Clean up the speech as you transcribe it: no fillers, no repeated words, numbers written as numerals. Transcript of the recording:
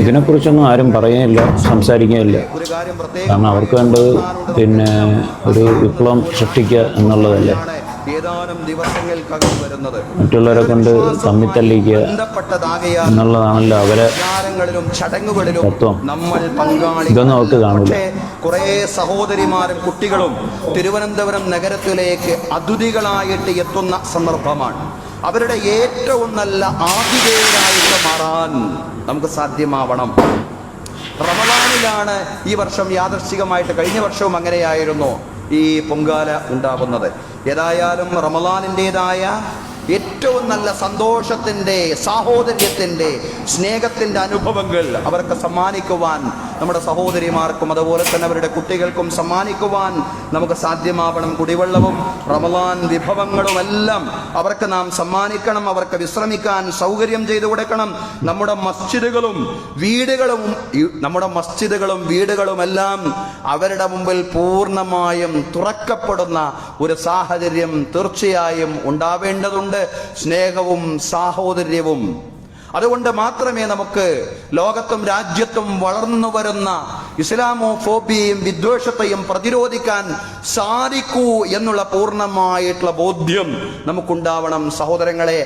ഇതിനെക്കുറിച്ചൊന്നും ആരും പറയുകയില്ല, സംസാരിക്കുകയില്ല. കാരണം അവർക്ക് വേണ്ടത് ഒരു വിപ്ലവം സൃഷ്ടിക്കുക എന്നുള്ളതല്ലേ. മറ്റുള്ളവരെ കൊണ്ട് തമ്മിത്തല്ലിക്കുക എന്നുള്ളതാണല്ലോ അവരെ തത്വം. ഇതൊന്നും അവർക്ക് കാണില്ല. കുറെ സഹോദരിമാരും കുട്ടികളും തിരുവനന്തപുരം നഗരത്തിലേക്ക് അതിഥികളായിട്ട് എത്തുന്ന സന്ദർഭമാണ്. അവരുടെ ഏറ്റവും നല്ല ആതിഥേയരായിട്ട് മാറാൻ നമുക്ക് സാധ്യമാവണം. റമദാനിലാണ് ഈ വർഷം യാദൃശ്ചികമായിട്ട്, കഴിഞ്ഞ വർഷവും അങ്ങനെയായിരുന്നു ഈ പൊങ്കാല ഉണ്ടാകുന്നത്. ഏതായാലും റമദാനിൻ്റെതായ ഏറ്റവും നല്ല സന്തോഷത്തിൻ്റെ, സാഹോദര്യത്തിൻ്റെ, സ്നേഹത്തിൻ്റെ അനുഭവങ്ങൾ അവർക്ക് സമ്മാനിക്കുവാൻ, നമ്മുടെ സഹോദരിമാർക്കും അതുപോലെ തന്നെ അവരുടെ കുട്ടികൾക്കും സമ്മാനിക്കുവാൻ നമുക്ക് സാധ്യമാവണം. കുടിവെള്ളവും റമദാൻ വിഭവങ്ങളുമെല്ലാം അവർക്ക് നാം സമ്മാനിക്കണം. അവർക്ക് വിശ്രമിക്കാൻ സൗകര്യം ചെയ്തു കൊടുക്കണം. നമ്മുടെ മസ്ജിദുകളും വീടുകളുമെല്ലാം അവരുടെ മുമ്പിൽ പൂർണ്ണമായും തുറക്കപ്പെടുന്ന ഒരു സാഹചര്യം തീർച്ചയായും ഉണ്ടാവേണ്ടതുണ്ട്. സ്നേഹവും സാഹോദര്യവും. അതുകൊണ്ട് മാത്രമേ നമുക്ക് ലോകത്തും രാജ്യത്തും വളർന്നു വരുന്ന ഇസ്ലാമോഫോബിയയും വിദ്വേഷത്തെയും പ്രതിരോധിക്കാൻ സാധിക്കൂ എന്നുള്ള പൂർണ്ണമായിട്ടുള്ള ബോധ്യം നമുക്കുണ്ടാവണം സഹോദരങ്ങളെ.